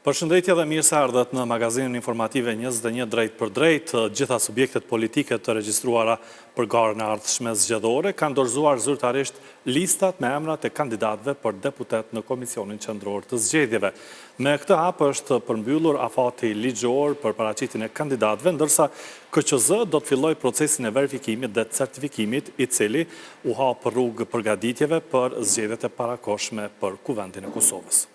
Përshëndetje dhe mirë se ardhët në magazinën informative 21 drejt për drejt. Gjitha subjektet politike të regjistruara për garën e ardhshme zgjedhore kanë dorëzuar zyrtarisht listat me emrat e kandidatëve për deputet në Komisionin Qendror të Zgjedhjeve. Me këtë hap është përmbyllur afati ligjor për paraqitjen e kandidatëve, ndërsa KQZ do të fillojë procesin e verifikimit dhe certifikimit, i cili u hap rrugë përgatitjeve për zgjedhjet e parakohshme për Kuvendin e Kosovës.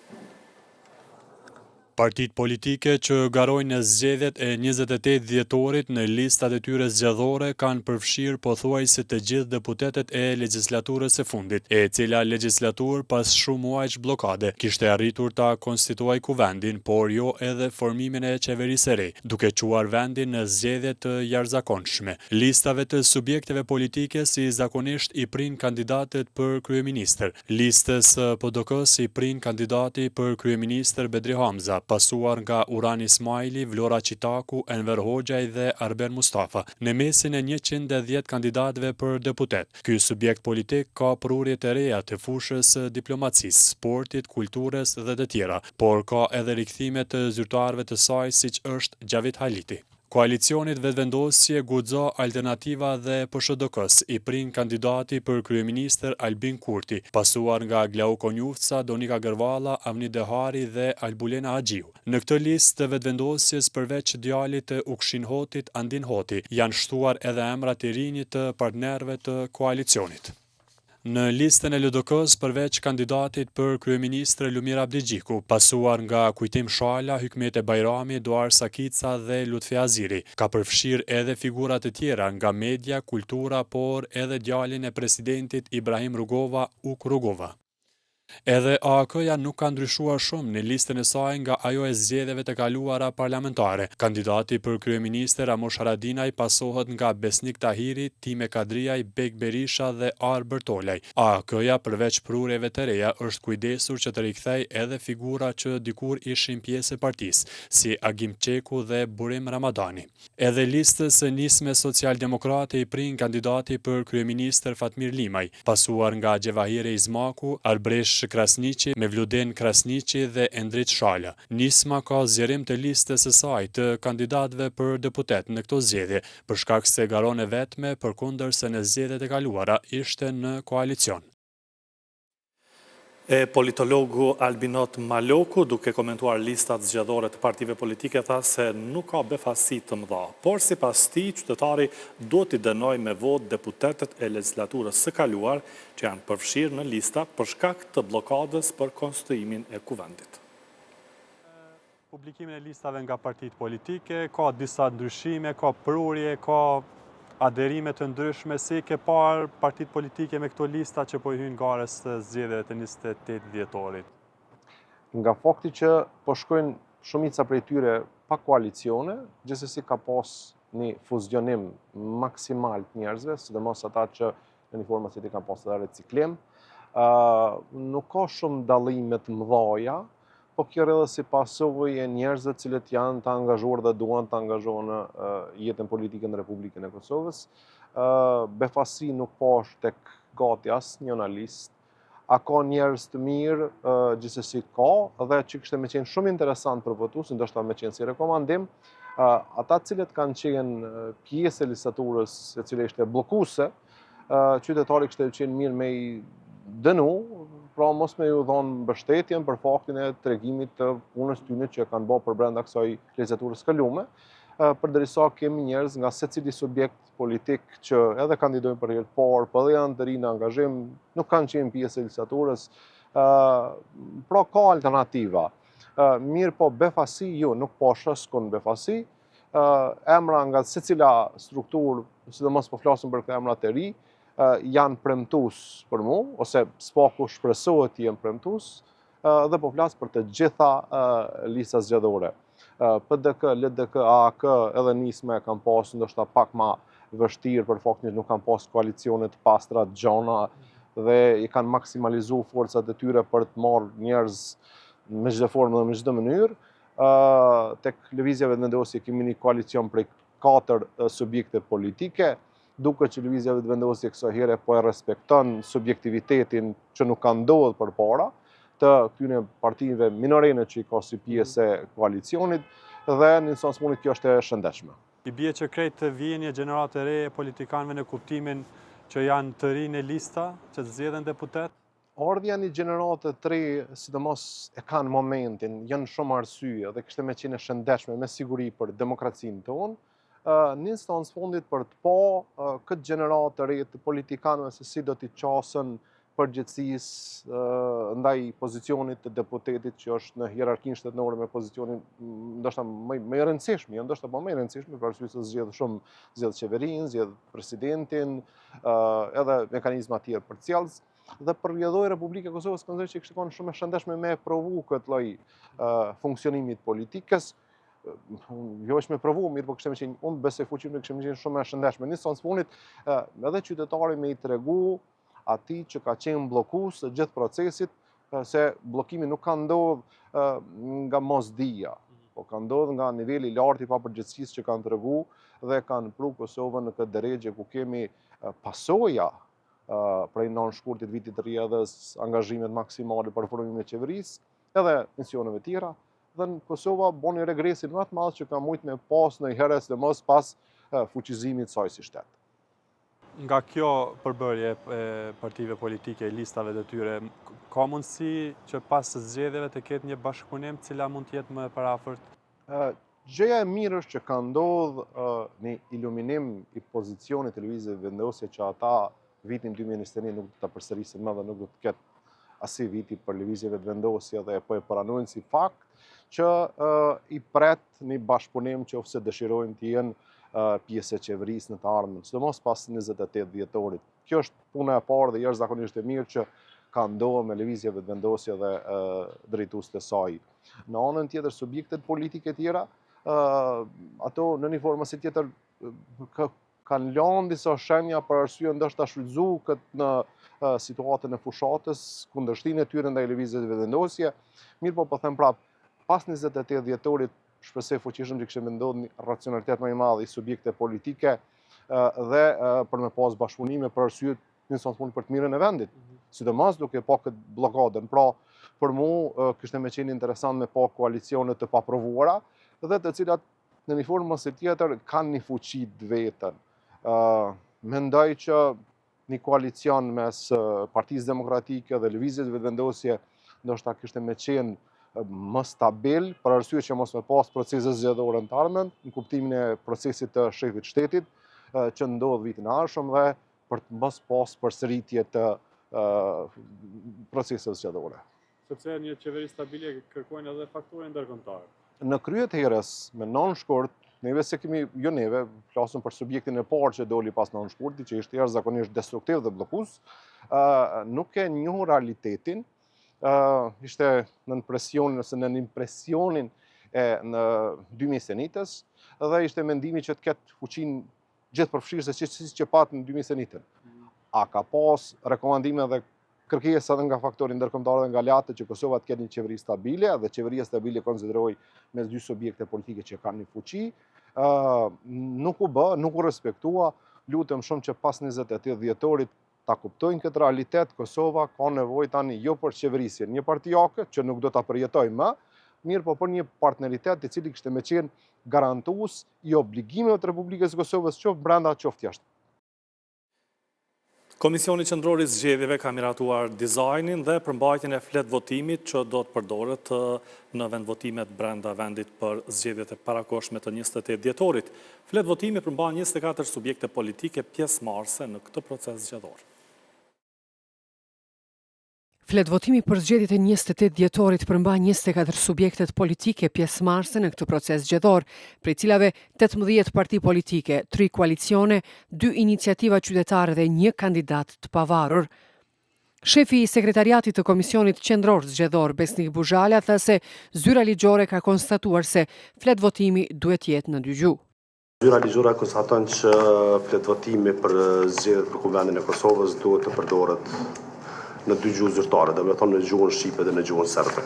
Partitë politike që garojnë në zgjedhjet e 28 dhjetorit në listat e tyre zgjedhore kanë përfshirë pothuajse të gjithë deputetet e legjislaturës së fundit, e cila legjislaturë pas shumë muajsh bllokade kishte arritur ta konstituojë kuvendin, por jo edhe formimin e qeverisë së re, duke çuar vendin në zgjedhje të jashtëzakonshme. Listave të subjekteve politike si zakonisht i prin kandidatët për kryeministër. Listës PDK-s i prin kandidati për kryeministër Bedri Hamza, pasuar nga Uran Ismaili, Vlora Qitaku, Enver Hoxhaj dhe Arben Mustafa, në mesin e 110 kandidatëve për deputet. Ky subjekt politik ka prurje të reja të fushës diplomacisë, sportit, kulturës dhe të tjera, por ka edhe rikthime të zyrtarëve të saj siç është Gjavit Haliti. Koalicionit vetëvendosje guxo Alternativa dhe PSHDK-s i prin kandidati për kryeministër Albin Kurti, pasuar nga Glauko Njufca, Donika Gërvalla, Avni Dehari dhe Albulena Haxhiu. Në këtë listë të vetëvendosjes përveç djalit të Ukshin Hotit, Andin Hoti, janë shtuar edhe emrat e rinj të partnerëve të koalicionit. Në listën e LDK-s përveç kandidatit për kryeministër Lumir Abdigjiku, pasuar nga Kujtim Shala, Hykmete Bajrami, Duar Sakica dhe Lutfi Aziri, ka përfshirë edhe figura të tjera nga media, kultura, por edhe djalin e presidentit Ibrahim Rugova, Uk Rugova. Edhe AAK-ja nuk ka ndryshuar shumë në listën e saj nga ajo e zgjedhjeve të kaluara parlamentare. Kandidati për kryeministër Amosh Haradinaj pasohet nga Besnik Tahiri, Time Kadriaj, Bek Berisha dhe Ar Bertolaj. AAK-ja përveç prurjeve të reja është kujdesur që të rikthej edhe figura që dikur ishin pjesë e partisë, si Agim Qeku dhe Burim Ramadani. Edhe listës së nisme socialdemokrate i prin kandidati për kryeministër Fatmir Limaj, pasuar nga Gjevahire Izmaku, Arbresh Krasniqi, Mevluden Krasniqi dhe Endrit Shala. Nisma ka zgjerim të listës së saj të kandidatëve për deputet në këto zgjedhje, për shkak se garon e vetme, përkundër se në zgjedhjet e kaluara ishte në koalicion. Politologu Albinot Maloku, duke komentuar listat zgjedhore të partive politike, tha se nuk ka befasi të mëdha, por sipas tij qytetari duhet i dënojë me votë deputetët e legjislaturës së kaluar që janë përfshirë në lista për shkak të bllokadës për konstituimin e kuvendit. Publikimin e listave nga partitë politike ka disa ndryshime, ka prurje, ka aderime të ndryshme, si ke parë partitë politike me këto lista që po i hyjnë garës të zgjedhjeve të 28 dhjetorit? Nga fakti që po shkojnë shumica prej tyre pa koalicione, gjithsesi ka pas një fuzionim maksimal të njerëzve, sidomos ata që në një formë si kanë pas edhe reciklim. Nuk ka shumë dallime të mëdha, po kjo rrjedhë si pasojë e njerëzve cilët janë të angazhuar dhe duan të angazhohen në jetën politike në Republikën e Kosovës. Befasi nuk po është tek gati asnjë analist. A ka njerëz të mirë, gjithsesi ka, dhe që kishte me qenë shumë interesant për votuesin, ndoshta me qenë si rekomandim, ata cilët kanë qenë pjesë e listaturës e cila ishte bllokuese, qytetari kishte qenë mirë me i dënu, pra mos me ju dhonë mbështetjen për faktin e tregimit të punës tyre që kanë bërë për brenda kësaj legjislaturës kaluame, përderisa kemi njerëz nga secili subjekt politik që edhe kandidojnë për herë të parë, po edhe janë të rinë në angazhim, nuk kanë qenë pjesë e legjislaturës, pra ka alternativa. Mirë po befasi jo, nuk po s'kon befasi, emra nga secila strukturë, sidomos po flasim për këto emra të ri, janë premtues për mu, ose s'paku shpresohet të jenë premtues, dhe po flas për të gjitha listat zgjedhore. PDK, LDK, AAK edhe nisma kanë pasur ndoshta pak më vështirë për faktin që nuk kanë pasur koalicione të pastra të gjona dhe i kanë maksimalizuar forcat e tyre për të marrë njerëz me çdo formë dhe me çdo mënyrë. Tek lëvizja vetëvendosje kemi një koalicion prej 4 subjekte politike, duke që lëvizja vetëvendosje kësaj here po e respekton subjektivitetin që nuk ka ndodhur përpara, të këtyre partive minorene që i ka si pjesë e koalicionit dhe në sens punit kjo është e shëndetshme. I bie që krejt të vijnë një gjenerat e re e politikanëve në kuptimin që janë të rinë e lista që të zgjedhin deputet? Ardhja një gjenerate të re, sidomos e kanë momentin, janë shumë arsye dhe kishte me qenë e shëndetshme me siguri për demokracinë tonë, në instancë fundit për të pa këtë gjenerat të re të politikanëve se si do t'i qasën përgjithësisë ndaj pozicionit të deputetit që është në hierarkinë shtetërore me pozicionin ndoshta më i rëndësishëm, jo ndoshta më i rëndësishëm për arsye se zgjedh qeverinë, zgjedh presidentin, edhe mekanizma të tjerë përcjellës. Dhe për rrjedhoi Republika e Kosovës konsideroj që kishte qenë shumë e shëndetshme me provu këtë lloj funksionimit politikës. Jo është me provu, mirë po kishte qenë unë besoj fuqinë kishte qenë shumë e shëndetshme. Në sens punit edhe qytetari me i tregu atij që ka qenë bllokues të gjithë procesit, se bllokimi nuk ka ndodhur nga mosdija, po ka ndodhur nga niveli i lartë i papërgjegjësisë që kanë tregu dhe kanë pru Kosovën në këtë drejtë ku kemi pasoja prej nënshkurtit vitit të rrjedhës, angazhimet maksimale për formimin e qeverisë, edhe misioneve tjera, dhe në Kosova bën regresin më të madh që ka mujt me pas në herë së mos pas fuqizimit saj si shtet. Nga kjo përbërje e partive politike, listave të tyre, ka mundësi që pas të zgjedhjeve të ketë një bashkëpunim cila mund të jetë më e parafort? Gjëja e mirë është që ka ndodhur një iluminim i pozicionit të lëvizjeve vendosje që ata vitin 2021 nuk do ta përsërisin më dhe nuk do të ketë asnjë viti për lëvizjeve të vendosje dhe po e pranojnë si fakt që i pret një bashkëpunim që ofse dëshirojnë të jenë pjesë e qeverisë në të ardhmen, sidomos pas 28 dhjetorit. Kjo është puna e parë dhe jashtëzakonisht e mirë që ka ndodhur me lëvizjeve të vendosje dhe drejtues të saj. Në anën tjetër, subjektet politike tjera, ato në një formë ose tjetër kanë lënë disa shenja për arsye ndoshta shfrytzu këtë në situatën e fushatës, kundërshtinë e tyre ndaj lëvizjeve të vendosje. Mirë po them prap, pas 28 dhjetorit shpresoj fuqishëm që kishte ndodhur një racionalitet më i madh i subjekte politike dhe për me pas bashkëpunime për arsye në sens punë për të mirën e vendit. Sidomos duke pa këtë blokadën. Pra, për mua kishte më qenë interesant me pa koalicione të paprovuara dhe të cilat në një formë ose tjetër kanë një fuqi të vetën. Mendoj që një koalicion mes Partisë Demokratike dhe Lëvizjes Vetëvendosje ndoshta kishte më qenë më stabil, për arsye që mos me pas procese zgjedhore në të ardhmen, në kuptimin e procesit të shefit shtetit, që ndodh vitin e ardhshëm dhe për të mos pas përsëritje të proceseve zgjedhore. Sepse një qeveri stabile kërkojnë edhe faktorë ndërkombëtare. Në krye të herës, me nënshkurt, neve se kemi, jo neve, flasëm për subjektin e parë që doli pas nënshkurtit, që ishte jashtëzakonisht destruktiv dhe bllokues, nuk e njoh realitetin, ishte në presionin ose në impresionin e në 2021-s dhe ishte mendimi që të ketë fuqinë gjithë përfshirëse siç që pat në 2021-ën. A ka pas rekomandime dhe kërkesa edhe nga faktori ndërkombëtar dhe nga late që Kosova të ketë një qeveri stabile dhe qeveria stabile konsideroj mes dy subjekte politike që kanë një fuqi, nuk u bë, nuk u respektua. Lutem shumë që pas 28 dhjetorit ta kuptojnë këtë realitet. Kosova ka nevojë tani jo për qeverisje një partijake që nuk do ta përjetojë më, mirë po për një partneritet i cili kishte më qenë garantues i obligimeve të Republikës së Kosovës qoftë brenda qoftë jashtë. Komisioni Qendror i Zgjedhjeve ka miratuar dizajnin dhe përmbajtjen e flet votimit që do të përdoret në vendvotimet brenda vendit për zgjedhjet e parakohshme të 28 dhjetorit. Flet votimi përmban 24 subjekte politike pjesëmarrëse në këtë proces zgjedhor. Fletvotimi për zgjedhjet e 28 dhjetorit përmban 24 subjektet politike pjesëmarrëse në këtë proces zgjedhor, prej cilave 18 parti politike, 3 koalicione, 2 iniciativa qytetare dhe 1 kandidat të pavarur. Shefi i sekretariatit të Komisionit Qendror Zgjedhor, Besnik Buzhala, tha se zyra ligjore ka konstatuar se fletvotimi duhet jetë në dy gjuhë. Zyra ligjore konstaton që fletvotimi për zgjedhjet për Kuvendin e Kosovës duhet të përdoret në dy gjuhë zyrtare, dhe me thonë në gjuhën shqipe dhe në gjuhën serbe.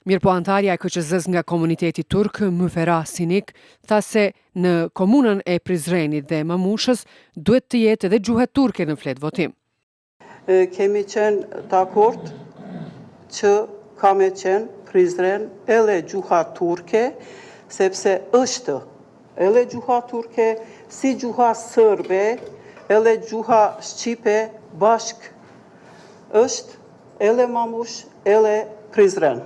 Mirëpo antarja e KQZ-s nga komuniteti turk, Myfera Sinik, tha se në komunën e Prizrenit dhe Mamushës duhet të jetë edhe gjuha turke në fletvotim. Kemi qenë dakord që ka me qenë Prizren edhe gjuha turke, sepse është edhe gjuha turke, si gjuha sërbe, edhe gjuha shqipe bashk është edhe mamush, edhe Prizren.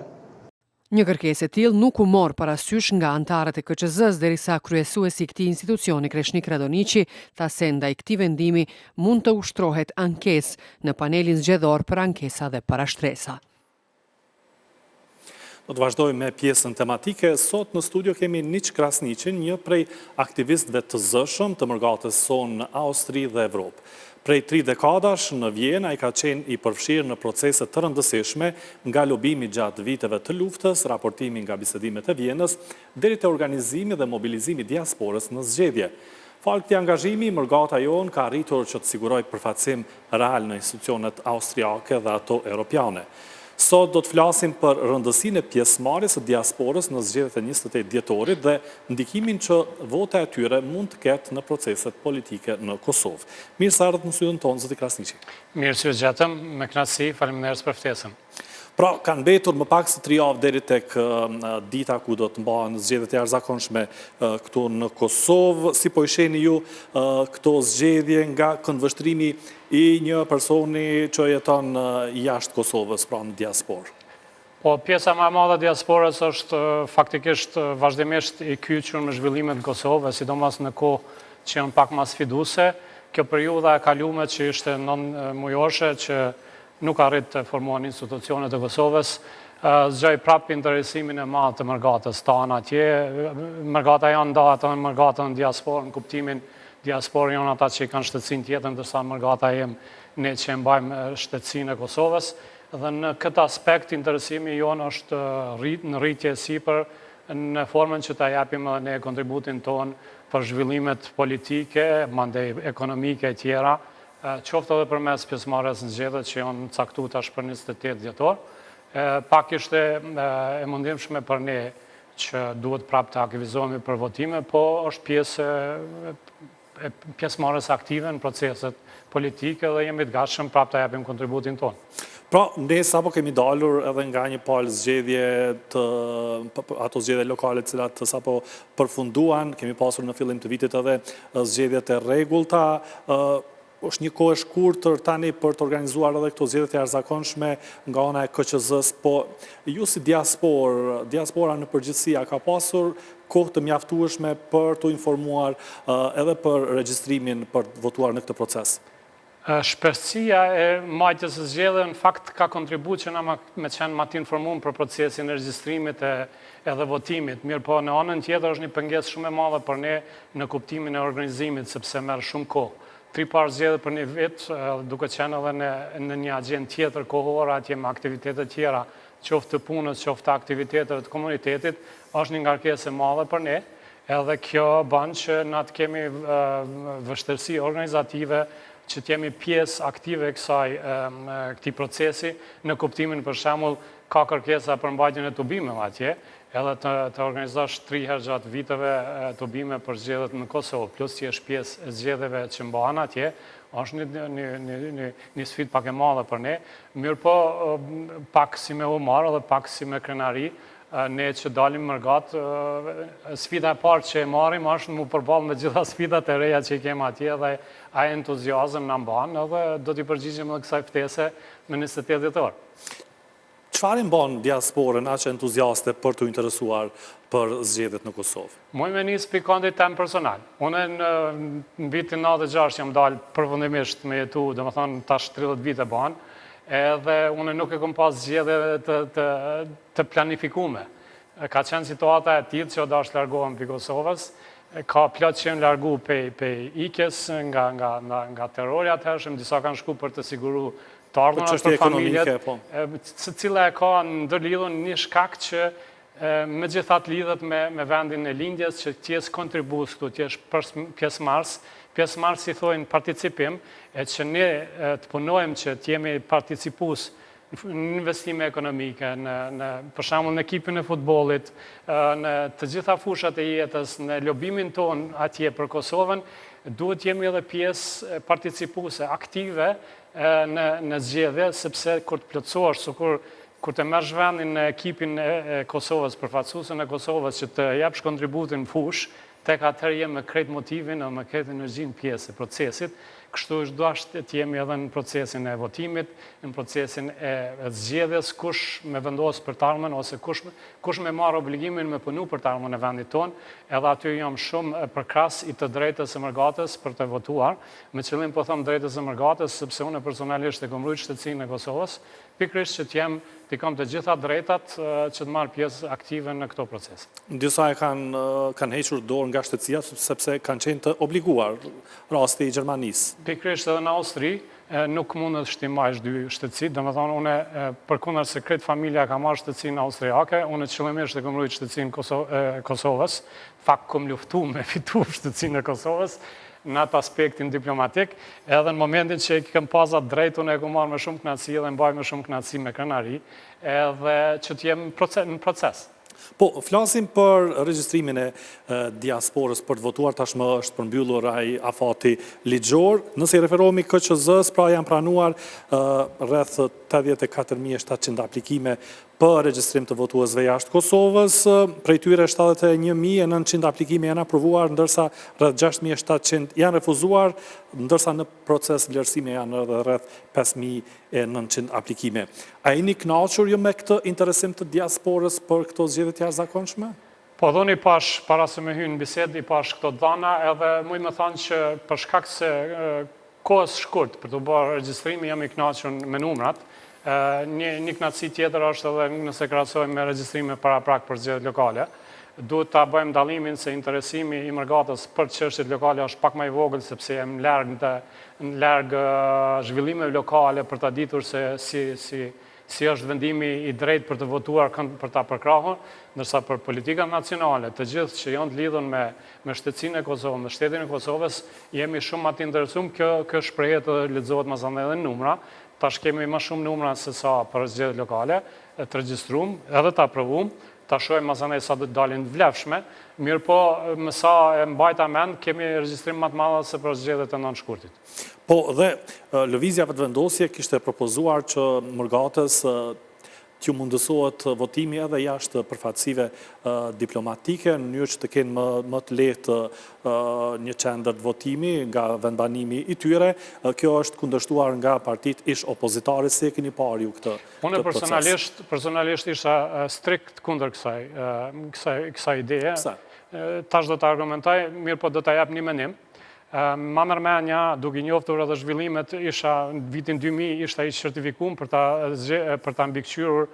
Një kërkesë e tillë nuk u mor parasysh nga anëtarët e KQZ-s derisa kryesuesi i këtij institucioni Kreshnik Radoniqi tha se ndaj këtij vendimi mund të ushtrohet ankesë në panelin zgjedhor për ankesa dhe parashtresa. Do të vazhdojmë me pjesën tematike. Sot në studio kemi Niç Krasniqin, një prej aktivistëve të zëshëm të mërgatës sonë në Austri dhe Evropë. Prej 3 dekadash në Vjenë, ai ka qenë i përfshirë në procese të rëndësishme, nga lobimi gjatë viteve të luftës, raportimi nga bisedimet e Vjenës, deri te organizimi dhe mobilizimi diasporës në zgjedhje. Falë këtij angazhimi, mërgata jonë ka arritur që të sigurojë përfaqësim real në institucionet austriake dhe ato europiane. Sot do të flasim për rëndësinë e pjesëmarrjes së diasporës në zgjedhjet e 28 dhjetorit dhe ndikimin që vota e tyre mund të ketë në proceset politike në Kosovë. Mirë se ardhët në studion tonë, zoti Krasniqi. Mirë se u gjetëm, me kënaqësi, faleminderit për ftesën. Pra, kanë mbetur më pak se 3 javë deri tek dita ku do të mbahen zgjedhjet e jashtëzakonshme këtu në Kosovë. Si po i shihni ju këto zgjedhje nga këndvështrimi i një personi që jeton jashtë Kosovës, pra në diasporë? Po, pjesa më e madhe e diasporës është faktikisht vazhdimisht i kyçur me zhvillimet në Kosovë, sidomos në kohë që janë pak më sfiduese. Kjo periudha e kaluar që ishte 9 mujore që nuk arrit të formohen institucionet e Kosovës, zgjoj prapë interesimin e madh të mërgatës tanë atje. Mërgata janë ndahet në mërgatën në diasporë, në kuptimin diasporë janë ata që kanë shtetësinë tjetër, ndërsa mërgata jem ne që mbajmë shtetësinë e Kosovës. Dhe në këtë aspekt interesimi jonë është në rritje sipër në formën që ta japim edhe ne kontributin tonë për zhvillimet politike, mandej ekonomike e tjera, qoftë edhe përmes pjesëmarrjes në zgjedhjet që janë caktuar tash për 28 dhjetor. Pak ishte e mundimshme për ne që duhet prapë të aktivizohemi për votime, po është pjesëmarrjes aktive në proceset politike dhe jemi të gatshëm prapë të japim kontributin tonë. Pra, ne sapo kemi dalur edhe nga një palë zgjedhje ato zgjedhje lokale të cilat sapo përfunduan, kemi pasur në fillim të vitit edhe zgjedhjet e rregullta. Është një kohë e shkurtër tani për të organizuar edhe këto zgjedhje të jashtëzakonshme nga ana e KQZ-s, po ju si diaspora në përgjithësi ka pasur kohë të mjaftueshme për të informuar edhe për regjistrimin për të votuar në këtë proces? Shpeshësia e majtjes së zgjedhjeve në fakt ka kontribuar që na me qenë më të informuar për procesin e regjistrimit edhe votimit. Mirë po në anën tjetër është një pengesë shumë e madhe për ne në kuptimin e organizimit, sepse merr shumë kohë. 3 parë zgjedhje për një vit, duke qenë edhe në një agjendë tjetër kohore atje me aktivitete tjera, qoftë të punës, qoftë të aktiviteteve të komunitetit, është një ngarkesë e madhe për ne, edhe kjo bën që na të kemi vështirësi organizative që të jemi pjesë aktive këtij procesi, në kuptimin për shembull ka kërkesa për mbajtjen e tubimeve atje, edhe të organizosh 3 herë gjatë viteve tubime për zgjedhjet në Kosovë, plus që është pjesë e zgjedhjeve që mbahen atje, është një sfidë pak e madhe për ne. Mirë po, pak si me humor dhe pak si me krenari, ne që dalim mërgat, sfida e parë që e marrim është mu përballë me gjitha sfidat e reja që i kemi atje dhe ai entuziazëm na mban edhe do t'i përgjigjemi edhe kësaj ftese në 28 dhjetor. Çfarë mban diasporën aq entuziaste për të interesuar për zgjedhjet në Kosovë? Muj me nis pikondit tem personal. Unë në vitin 96 jam dalë përfundimisht me jetu, domethënë tash 30 vite ban, edhe unë nuk e kam pas zgjedhje të planifikume. Ka qenë situata e tillë që dash largohem pi Kosovës, ka plot që janë largu pe ikjes nga terrori atëhershëm, disa kanë shku për të siguru të ardhurën për familjet, se cila e ka ndërlidhur një shkak që me gjithat lidhet me vendin e lindjes, që t'jes kontribus këtu, t'jesh pjesëmarrës i thojnë participim, e që ne të punojmë që t'jemi participus në investime ekonomike, për shembull në ekipin e futbollit, në të gjitha fushat e jetës, në lobimin ton atje për Kosovën, duhet jemi edhe pjesë participuse aktive në zgjedhje, sepse kur të plotësohesh, sikur kur të mersh vendin në ekipin e Kosovës, përfaqësuesen e Kosovës që të japsh kontributin fush, tek atëherë jemi me krejt motivin dhe me krejt energjinë pjesë e procesit, kështu është dashtë të jemi edhe në procesin e votimit, në procesin e zgjedhjes, kush me vendos për të ardhmen, ose kush me marrë obligimin me punu për të ardhmen e vendit tonë, edhe aty jam shumë përkras i të drejtës së mërgatës për të votuar, me qëllim po them drejtës së mërgatës, sepse unë personalisht e kam rujt shtetësinë e Kosovës, pikërisht që t'i kam të gjitha drejtat që të marrë pjesë aktive në këto proces. Disa e kanë hequr dorë nga shtetësia, sepse kanë qenë të obliguar, rasti i Gjermanisë. Pikërisht edhe në Austri, nuk mundet shtimajsh dy shtetësi, dhe me thonë, une përkundër se kretë familja ka marrë shtetësinë austriake, une qëllimisht e kam rujt shtetësinë Kosovës, fakt kom luftu me fitu shtetësinë e Kosovës, në atë aspektin diplomatik, edhe në momentin që i këm pasat drejt, unë e kom marrë me shumë knatësi dhe mbaj me shumë knatësi me krenari, edhe që t'jem në proces. Po, flasim për regjistrimin e diasporës për të votuar, tashmë është përmbyllur ai afati ligjor. Nëse i referohemi KQZ-s, pra janë pranuar rreth 84.700 aplikime për regjistrim të votuesve jashtë Kosovës, prej tyre 71.900 aplikime janë aprovuar, ndërsa rreth 6.700 janë refuzuar, ndërsa në proces vlerësimi janë edhe rreth 5.900 aplikime. A jeni kënaqur ju me këtë interesim të diasporës për këto zgjedhje të jashtëzakonshme? Po dhoni pash, para se me hynë në bised, i pash këto dhana, edhe muj me thanë që për shkak se kohës shkurt për të bërë regjistrimi jam i kënaqur me numrat. Një knatësi tjetër është edhe nëse krahasojmë me regjistrime para prak për zgjedhjet lokale. Duhet ta bëjmë dallimin se interesimi i mërgatës për çështjet lokale është pak më i vogël sepse jam larg zhvillimeve lokale për ta ditur se si është vendimi i drejtë për të votuar për ta përkrahur, ndërsa për politika nacionale, të gjithë që janë të lidhur me shtetësinë e Kosovës, me shtetin e Kosovës, jemi shumë më të interesuar, kjo shprehet dhe lexohet më së edhe në numra. Tash kemi më shumë numra se sa për zgjedhjet lokale, të regjistruam, edhe të aprovuam, ta shohim masanej sa do të dalin të vlefshme, mirë po më sa e mbajta mend, kemi regjistrim më të madh se për zgjedhjet e 9 shkurtit. Po dhe lëvizja vetëvendosje kishte propozuar që mërgatës t'ju mundësohet votimi edhe jashtë përfaqësive diplomatike, në mënyrë që të kenë më të lehtë një qendër të votimi nga vendbanimi i tyre. Kjo është kundërshtuar nga partitë ish opozitare, si e keni parë ju këtë proces? Unë personalisht isha strikt kundër kësaj ideje. Tash do të argumentoj, mirë po do të jap një menim. Ma mërmenja, duke njoftur edhe zhvillimet, vitin 2000 ishta i certifikuar për ta mbikëqyrur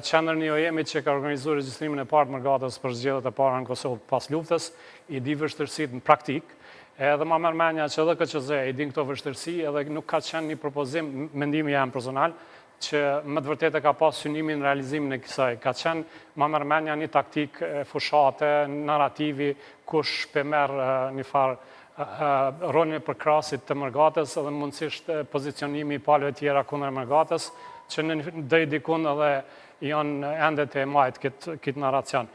qendrën e OIM-it që ka organizuar regjistrimin e parë të mërgatës për zgjedhjet e para në Kosovë pas luftës, i di vështirësitë në praktik, edhe ma mërmenja që edhe KQZ i din këto vështirësi, edhe nuk ka qenë një propozim, mendimi jam personal, që më të vërtetë ka pas synimin në realizimin e kësaj. Ka qenë ma mërmenja një taktik fushate, narrativi, kush pe merë një farë rolin e përkrasit të mërgatës edhe mundësisht pozicionimi i palëve tjera kundër mërgatës, që në deri dikun edhe janë endet e majtë këtë narracion.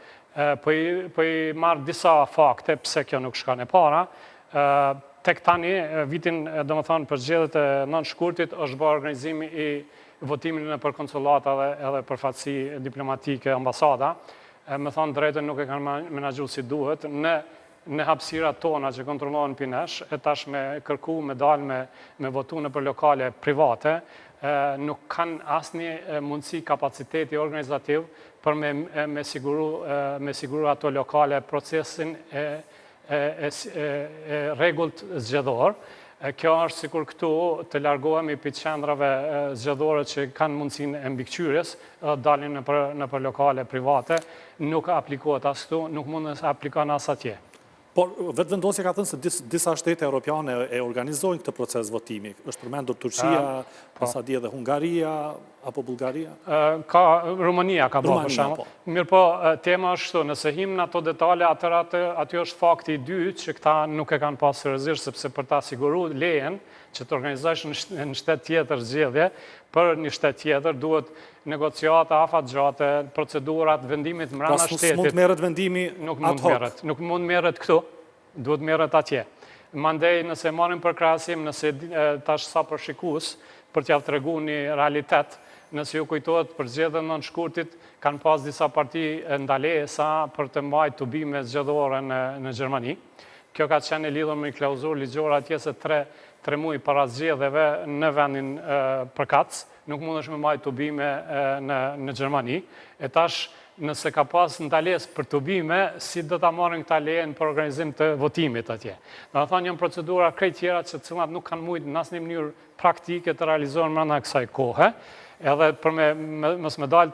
Po i marrë disa fakte, pse kjo nuk shka në para, tek tani, vitin, do më thonë, për zgjedhjet e 9 shkurtit, është bërë organizimi i votimin në për konsulata edhe përfaqësi diplomatike ambasada. Me thonë drejtën nuk e kanë menaxhu si duhet, në hapësirat tona që kontrollohen pinesh, e tash me kërku, me dalë, me votu në për lokale private, nuk kanë asnjë mundësi kapaciteti organizativ për me siguru ato lokale procesin e rregullt zgjedhor. Kjo është sikur këtu të largohemi për qendrave zgjedhore që kanë mundësinë e mbikëqyrjes, dalin në për lokale private, nuk aplikohet as këtu, nuk mund të aplikon as atje. Por vetëvendosja ka thënë se disa shtete europiane e organizojnë këtë proces votimi. Është përmendur Turqia, sa di edhe Hungaria apo Bullgaria? Ka Rumania ka bërë për shembull. Mirë po, tema është kështu, nëse him në ato detale, aty është fakti i dytë që këta nuk e kanë pasur seriozisht, sepse për ta siguruar lejen që të organizosh në shtet tjetër zgjedhje, për një shtet tjetër duhet negociata afatgjate, procedurat, vendimit mbrana shtetit. Mund të merret vendimi ad hoc. Nuk mund merret këtu, duhet merret atje. Mandej nëse marrim për krahasim, nëse tash sa për shikues, për t'ja treguar një realitet, nëse ju kujtohet për zgjedhjen në shkurtit, kanë pas disa parti ndalesa për të mbajtur tubime zgjedhore në Gjermani. Kjo ka qenë e lidhur me klauzurë ligjore atje se 3 muaj para zgjedhjeve në vendin përkatës, nuk mundesh me mbajtur tubime në Gjermani. E tash, nëse ka pas ndalesë për tubime, si do ta marrin këta lejen për organizim të votimit atje. Do të thonë janë procedura krejt tjera që cilat nuk kanë mujt në asnjë mënyrë praktike të realizohen brenda kësaj kohe. Edhe për mos me dalë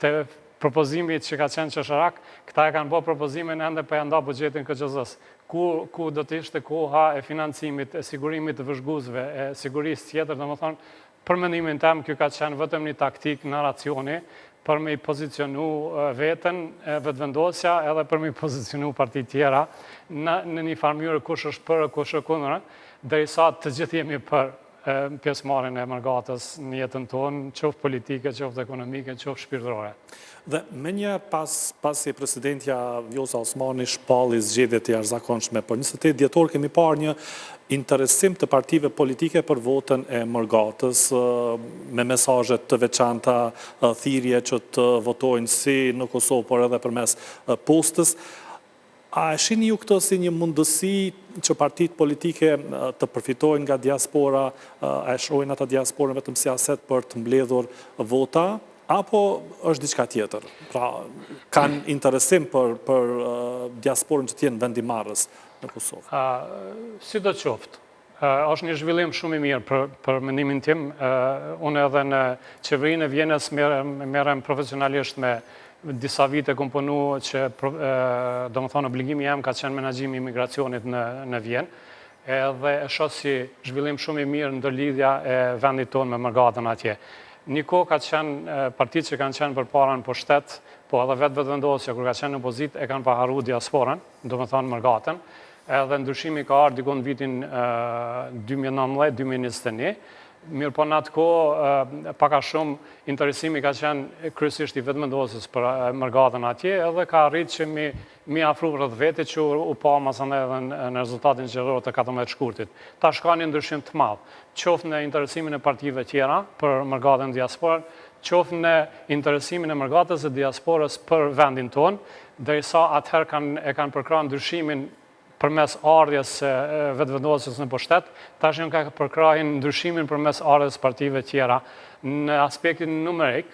te propozimi që ka qenë qesharak, këta e kanë bërë propozimin ende për nda buxhetin KXZ-s. Ku do të ishte koha e financimit, e sigurimit të vëzhguesve, e sigurisë tjetër, domethënë, për mendimin tim kjo ka qenë vetëm një taktik narracioni për me i pozicionu veten vetëvendosja edhe për me i pozicionu parti tjera në një farë mënyrë kush është për, kush është kundër, derisa të gjithë jemi për pjesëmarrjen e Margatës në jetën tonë, qoftë politike, qoftë ekonomike, qoftë shpirtërore. Dhe me një pasi presidentja Vjosa Osmani shpalli zgjedhjet e jashtëzakonshme për 28 dhjetor, kemi parë një interesim të partive politike për votën e Margatës, me mesazhe të veçanta, thirrje që të votojnë si në Kosovë, por edhe përmes postës. A e shihni ju këtë si një mundësi që partitë politike të përfitojnë nga diaspora, a e shohin ata diasporën vetëm si aset për të mbledhur vota, apo është diçka tjetër? Pra, kanë interesim për diasporën që t'jenë vendimarrës në Kosovë? Sidoqoftë, është një zhvillim shumë i mirë për mendimin tim. Unë edhe në qeverinë e Vjenës merrem profesionalisht me disa vite kom punu që, do më thonë, obligimi jam ka qenë menaxhimi i imigracionit në Vjenë, edhe e shoh si zhvillim shumë i mirë ndërlidhja e vendit tonë me Margatën atje. Një kohë ka qenë partitë që kanë qenë përpara në pushtet, po edhe vetëvendosja kur ka qenë në opozitë e kanë paharruar diasporën, do më thonë Margatën, edhe ndryshimi ka ardhur diku në vitin 2019-2021. Mirë po në atë kohë, paka shumë interesimi ka qenë kryesisht i vetëvendosjes për Margatën atje, edhe ka arritë që mi afru rreth vete që u pa masandaj edhe në rezultatin zgjedhor të 14 shkurtit. Tash ka një ndryshim të madh, qoftë në interesimin e partive tjera për Margatën diasporën, qoftë në interesimin e Margatës e diasporës për vendin tonë, derisa atëherë e kanë përkrahur ndryshimin përmes ardhjes vetëvendosjes në pushtet, tash janë ka përkrahin ndryshimin përmes ardhjes partive tjera në aspektin numerik,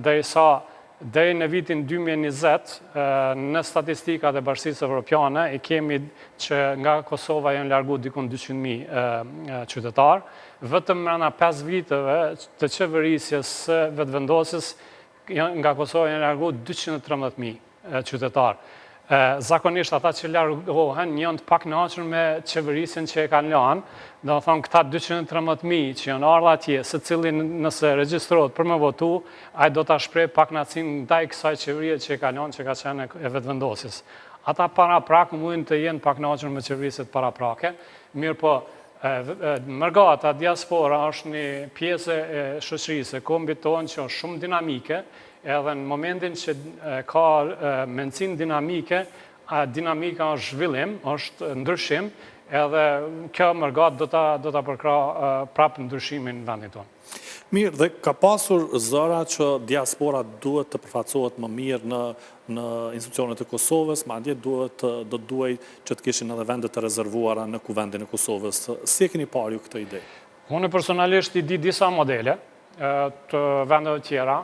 derisa deri në vitin 2020 në statistikat e Bashkisë Evropiane i kemi që nga Kosova janë larguar diku 200.000 qytetar, vetëm brenda 5 viteve të qeverisjes së vetëvendosjes nga Kosova janë larguar 213.000 qytetar. Zakonisht ata që largohen janë të pakënaqur me qeverisjen që e kanë lënë, do të thonë këta 213.000 që janë ardhur atje, secili nëse regjistrohet për me votu, ai do ta shpreh pakënaqësinë ndaj kësaj qeverie që e ka lënë, që ka qenë e vetëvendosjes. Ata paraprak mundin të jenë pakënaqur me qeverisjet paraprake, mirë po Margata diaspora është një pjesë e shoqërisë e kombit tonë që është shumë dinamike, edhe në momentin që ka mendësinë dinamike, dinamika është zhvillim, është ndryshim, edhe kjo Margatë do ta përkrahë prapë ndryshimin në vendin tonë. Mirë, dhe ka pasur zëra që diaspora duhet të përfaqësohet më mirë në institucionet e Kosovës, madje do duhej që të kishin edhe vendet të rezervuara në kuvendin e Kosovës. Si e keni parë ju këtë ide? Unë personalisht i di disa modele të vendeve tjera.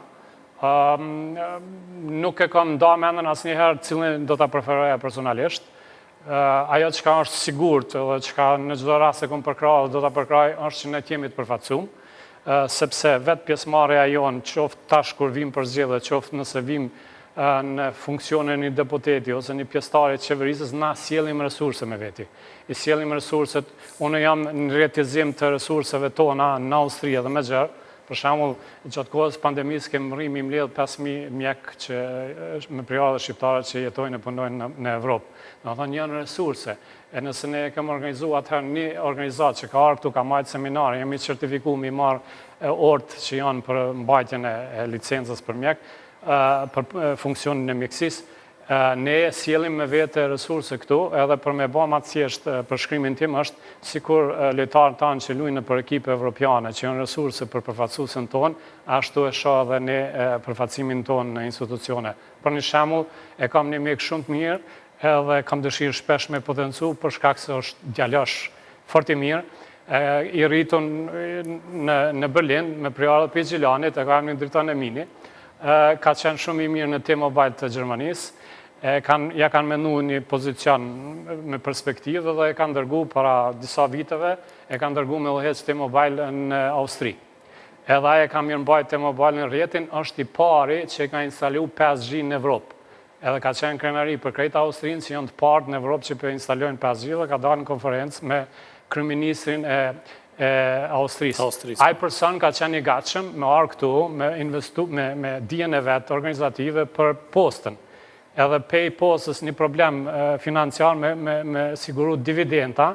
Nuk e kam nda mendën asnjëherë cilin do ta preferoja personalisht. Ajo çka është sigurt edhe çka në çdo rast e kam përkrahur do ta përkrahaj është që ne jemi të përfaqësuar, sepse vetë pjesëmarrja jonë, qoftë tash kur vim për zgjedhje, qoftë nëse vim në funksionin e një deputeti ose një pjesëtari të qeverisës, na sjellim resurse me veti. I sjellim resurset, unë jam në rretizim të resurseve tona në Austri edhe me gjerë. Për shembull, gjatë kohës pandemisë kemi rrimi mbledh 5.000 mjek që me periudhë shqiptare që jetojnë e punojnë në Evropë. Do të thonë janë resurse. E nëse ne kemi organizuar atëherë një organizatë që ka ardhur këtu, ka marrë seminare, jemi certifikuar mi marr orët që janë për mbajtjen e licencës për mjek, për funksionin e mjekësisë. Ne sjellim me vete resurse këtu, edhe për me ba ma të thjesht përshkrimin tim është sikur lojtarët tanë që luajnë për ekipe evropiane, që janë resurse për përfaqësuesin tonë, ashtu e shoh edhe ne përfaqësimin tonë në institucione. Për një shembull, e kam një mik shumë të mirë, edhe kam dëshirë shpesh me potencu për shkak se është djalosh fort i mirë, i rritun në Berlin me prjarët për Gjilanit, e ka një driton e mini, ka qenë shumë i mirë në T-Mobile të Gjermanisë, ja kanë menu një pozicion me perspektivë dhe e kanë dërgu para disa viteve, e kanë dërgu me udhëhec T-Mobile në Austri. Edhe e ka mirë mbajt T-Mobile në rjetin, është i pari që ka instalu 5G në Evropë. Edhe ka qenë krenari për krejt Austrinë që janë të partë në Evropë që për instalojnë 5G dhe ka dalë në konferencë me kryeministrin e Austrisë. Ai person ka qenë i gatshëm me arë këtu, me dijen e vetë organizative për postën. Edhe pej postës një problem financiar me siguru dividenda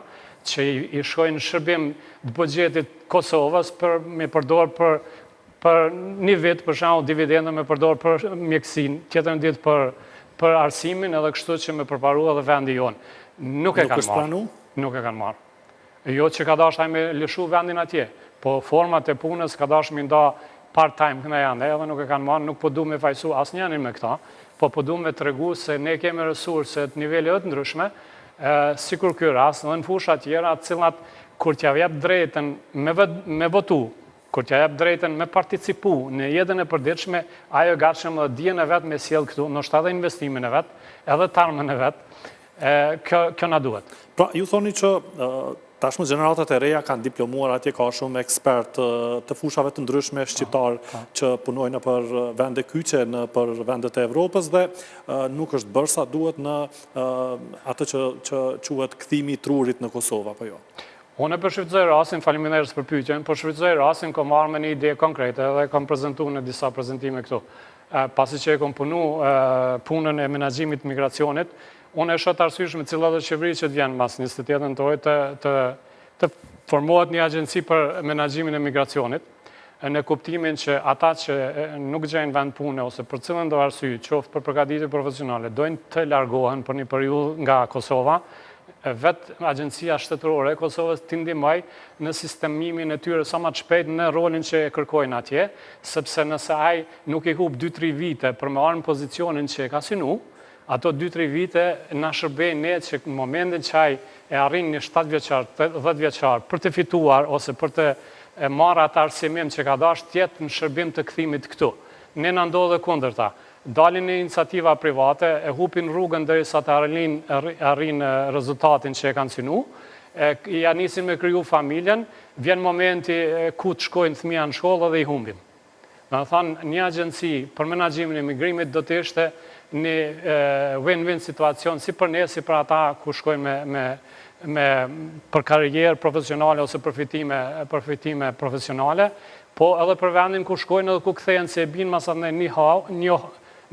që i shkojnë shërbim të buxhetit Kosovës për me përdor për një vit, për shembull dividenda me përdor për mjekësinë, tjetër ditë për arsimin edhe kështu që me përparu edhe vendi jonë. Nuk e kanë marrë. Jo që ka dashur me lëshu vendin atje, po format e punës ka dashur me nda part-time këna janë, edhe nuk e kanë marrë, nuk po du me fajsu asnjënin me këta, po du me të regu se ne kemi resurse të nivellet të ndryshme, si kur kjo rast, dhe në fusha tjera, cilat kur t'ja jep drejten me votu, kur t'ja jep drejten me participu në jetën e përditshme, ajo gatshëm dhe dijen e vetë me sjell këtu, nështë edhe investimin e vetë, edhe tarmën e vetë, kjo na duhet. Pra, ju thoni që tashmë gjeneratat e reja kanë diplomuar atje, ka shumë ekspert të fushave të ndryshme shqiptar që punojnë për vende kyçe, për vendet e Evropës dhe nuk është bërë sa duhet në atë që quhet kthimi i trurit në Kosovë, apo jo? Unë e përshfrytëzoj rastin, faleminderit për pyetjen, përshfrytëzoj rastin, kam marrë me një ide konkrete dhe kam prezantuar në disa prezantime këtu. Pasi që e kam punu punën e menaxhimit të migracionit, unë e shoh të arsyeshme cilat dhe qeveri që të vjenë mas 28 nëntoj të formohet një agjenci për menaxhimin e migracionit, në kuptimin që ata që nuk gjejnë vend pune ose për cilën do arsye, qoftë për përgatitje profesionale, dojnë të largohen për një periudhë nga Kosova, vetë agjencia shtetërore e Kosovës të ndihmoj në sistemimin e tyre sa më të shpejt në rolin që e kërkojnë atje, sepse nëse ai nuk i hub 2-3 vite për me armë pozicionin që e ka synu, ato 2-3 vite na shërbejnë ne që në momentin që ai e arrin një 7 vjeçar, 10 vjeçar për të fituar ose për të marrë atë arsimim që ka dashur të jetë në shërbim të kthimit këtu. Ne na ndodhe kundërta. Dalin në iniciativa private, e hupin rrugën derisa të arrin rezultatin që e kanë synu, ja nisin me kriju familjen, vjen momenti ku të shkojnë fëmija në shkollë dhe i humbin. Do të thonë, një agjenci për menaxhimin e migrimit do të ishte një win-win situacion si për ne, si për ata ku shkojnë për karrierë profesionale ose përfitime profesionale, po edhe për vendin ku shkojnë edhe ku kthehen se e binë masat në një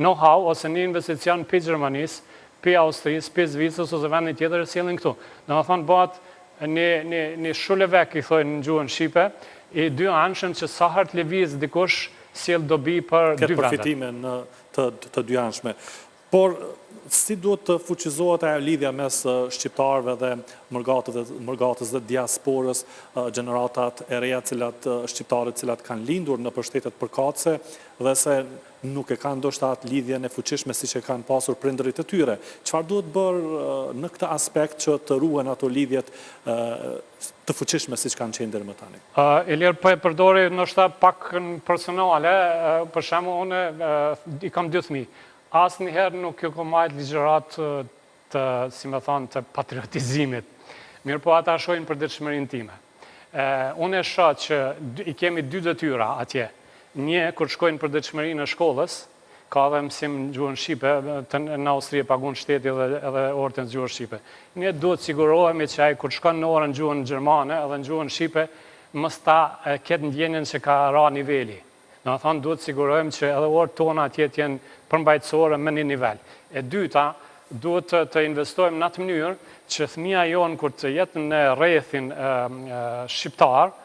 know-how ose një investicion për Gjermanisë, për Austrisë, për Zvicrës ose vendin tjetër e sjellin këtu. Do të thonë bëhet një shulevek, i thojnë në gjuhën shqipe, i dy anshëm që sa herë lëviz dikush sjell dobi për dy vendet. Këtë përfitime të dy anshme. Por, si duhet të fuqizohet ajo lidhja mes shqiptarëve dhe mërgatës dhe diasporës, gjeneratat e reja shqiptarët cilat kanë lindur në shtetet përkatëse dhe se nuk e kanë ndoshta atë lidhjen e fuqishme si që kanë pasur prindërit e tyre. Çfarë duhet bërë në këtë aspekt që të ruhen ato lidhjet të fuqishme si që kanë qenë deri më tani? Ilir, po e përdori ndoshta pak personale, për shembull unë i kam 2 fëmijë. Asnjëherë nuk ju kam marrë ligjërat të, si më thonë, të patriotizimit. Mirë po ata shohin për detshmërinë time. Unë e shoh që i kemi 2 detyra atje. Një, kur shkojnë për detshmërinë e shkollës, ka dhe mësim në gjuhën shqipe, në Austri e pagun shteti edhe orën në gjuhën shqipe. Ne duhet sigurohemi që ai kur shkon në orën gjuhën gjermane edhe në gjuhën shqipe, mos ta ketë ndjenjen se ka ra niveli. Do të thonë duhet sigurohemi që edhe orët tona atje të jenë përmbajtësore me një nivel. E dyta, duhet të investojmë në atë mënyrë që fëmia jonë kur të jetë në rrethin shqiptar,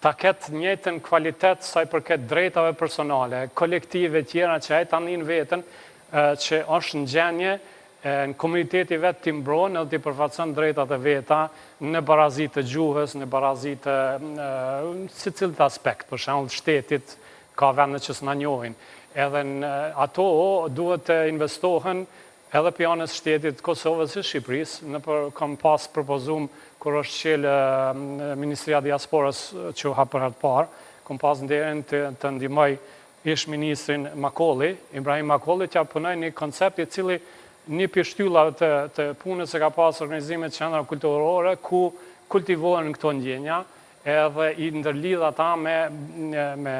ta ketë njëjtën kvalitet sa i përket drejtave personale, kolektive tjera që ai ta nin veten që është në gjenje në komuniteti vetë t'i mbron edhe t'i përfaqëson drejtat e veta në barazit të gjuhës, në barazit të si cilët aspekt, për shembull shtetit, ka vende që s'na njohin. Edhe në ato duhet të investohen edhe për anës shtetit Kosovës e Shqipërisë, kam pas propozum kur është qelë Ministria Diasporës që u hapë për herë të parë, kam pas nderin të ndihmoj ish ministrin Makolli, Ibrahim Makolli, që punoj një koncept i cili një pjeshtyllave të punës e ka pas organizimet qendra kulturore ku kultivohen këto ndjenja edhe i ndërlidh ata me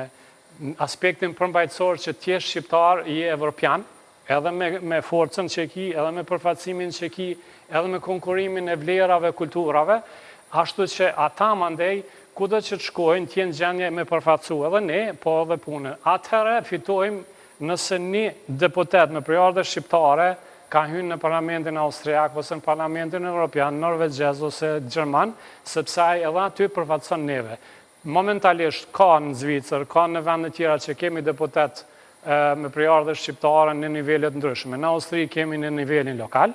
aspektin përmbajtësor që t'jesh shqiptar i evropian, edhe me forcën që ki, edhe me përfaqësimin që ki, edhe me konkurimin e vlerave, kulturave, ashtu që ata mandej kudo që të shkojnë t'jenë gjendje me përfaqësu edhe ne, po edhe punën. Atëherë fitojmë nëse një deputet me përjardhe shqiptare ka hynë në parlamentin austriak, ose në parlamentin evropian, norvegjez ose gjerman, sepse ai edhe aty përfaqëson neve. Momentalisht ka në Zvicër, ka në vende tjera që kemi deputet me përjardhe shqiptare në nivelet ndryshme. Në Austri kemi në nivelin lokal,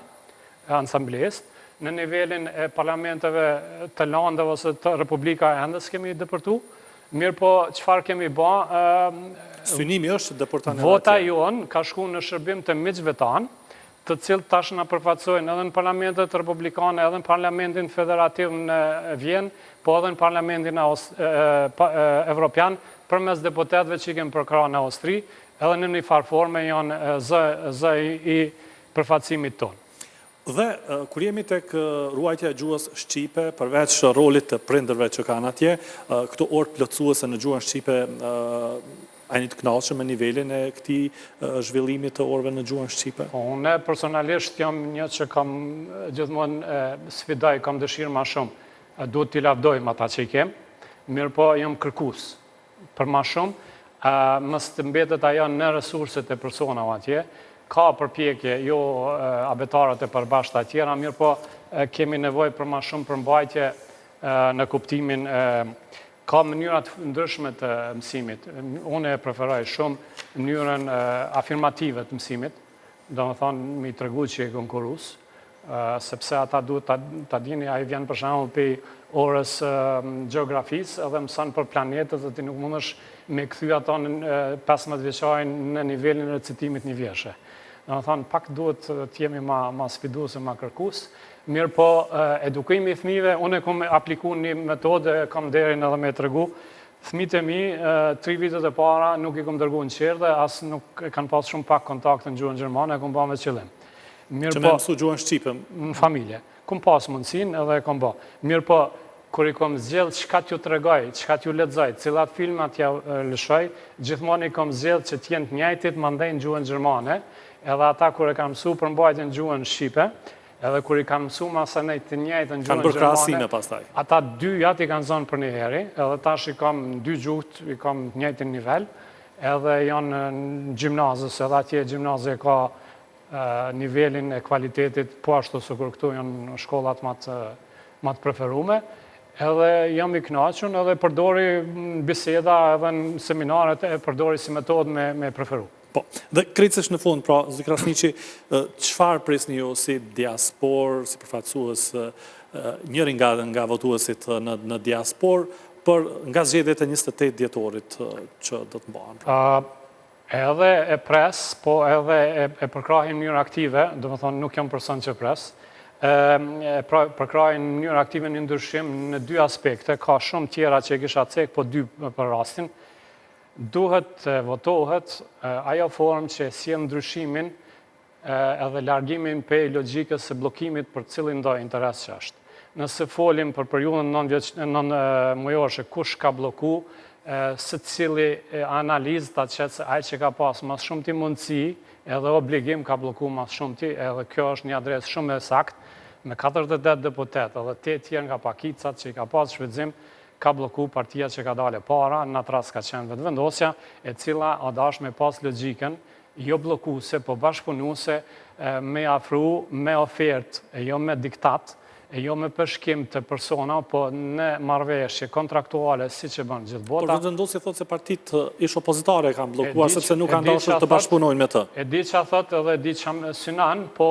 ansamblist, në nivelin e parlamenteve të landeve ose të Republika e Endës kemi depërtu, mirë po çfarë kemi ba? Synimi është deportane vota jonë ka shku në shërbim të miqve tanë, të cilët tash na përfaqësojnë edhe në parlamentet republikane, edhe në parlamentin federativ në Vjenë, po edhe në parlamentin evropian, përmes deputetëve që i kemi përkrahur në Austri, edhe në një farë forme janë zë i përfaqësimit tonë. Dhe kur jemi tek ruajtja e gjuhës shqipe, përveç rolit të prindërve që kanë atje, këto orë plotësuese në gjuhën shqipe a një të knaqshëm me nivelin e këtij zhvillimit të orëve në gjuhën shqipe? Unë personalisht jam një që kam gjithmonë sfidoj, kam dëshirë ma shumë. Duhet t'i lavdojmë ata që i kem, mirë po jam kërkues për ma shumë, mos të mbetet ajo në resurset e personave atje. Ka përpjekje, jo abetarët e përbashkëta tjera, mirë po kemi nevojë për ma shumë përmbajtje në kuptimin ka mënyrat ndryshme të mësimit. Unë e preferoj shumë mënyrën afirmative të mësimit, do më thonë mi tregu që e konkurus, sepse ata duhet ta dini, a i vjen për shembull për orës gjeografisë edhe mëson për planetët dhe ti nuk mundesh me kthy ato në 15 vjeçarin në nivelin e recitimit një vjeshe. Do më thonë, pak duhet të jemi ma sfiduese, ma kërkues. Mirë po, edukimi i fëmijëve, unë e kam apliku një metodë, kam derin edhe me tregu. Fëmijët e mi, 3 vitet e para, nuk i kam dërgu në qerdhe, as nuk kanë pas shumë pak kontakt në gjuhën gjermane, e kam ba me qëllim. Që me mësu gjuhën shqipe? Në familje. Kam pas mundësin edhe e kam ba. Mirë po, kur i kam zgjedh çka t'ju tregoj, çka t'ju lexoj, cilat filma t'ja lëshoj, gjithmonë i kam zgjedh që t'jenë të njëjtit mandej në gjuhën gjermane, edhe ata kur e kanë mësu përmbajtjen në gjuhën shqipe, edhe kur i kanë mësu masanej të njëjtën në gjuhën gjermane, ata dy jatë i kanë zonë për një heri, edhe tash i kam 2 gjuhët, i kam njëjtin nivel, edhe janë në gjimnazës, edhe atje gjimnazë ka nivelin e kualitetit po ashtu se kur këtu janë shkollat më të preferume, edhe jam i kënaqur edhe përdori biseda edhe në seminaret e përdori si metodë me preferu. Po, dhe krejtësisht në fund, pra, Zoti Krasniqi, çfarë prisni ju si diaspor, si përfaqësues, njëri nga votuesit në diaspor, për nga zgjedhjet e 28 dhjetorit që do të mbahen? Edhe e pres, po edhe e përkrahim në mënyrë aktive, do të thonë nuk jam person që pres, përkrahim në mënyrë aktive një ndryshim në 2 aspekte, ka shumë tjera që e kisha cek, po 2 për rastin. Duhet votohet ajo formë që sjell ndryshimin edhe largimin prej logjikës së bllokimit për cilin do interes që është. Nëse folim për periudhën 9 mujore, kush ka blloku, se cili analizë ta qetë se ai që ka pas mas shumë ti mundësi edhe obligim ka blloku mas shumë ti, edhe kjo është një adresë shumë e saktë, me 48 deputet edhe 8 tjerë nga pakicat që i ka pas shfrytëzim, ka bloku partia që ka dale para, në atë rast ka qenë vetëvendosja, e cila a dash me pas logjikën, jo blokuse, po bashkëpunuse, me afru, me ofertë, jo me diktat, e jo me përshkim të persona, po në marrëveshje kontraktuale si që bën gjithë bota. Por vendosi thotë se partitë ish opozitare kanë bllokuar sepse nuk kanë dashur të bashkëpunojnë me të. E di çfarë thotë edhe di çfarë synon, po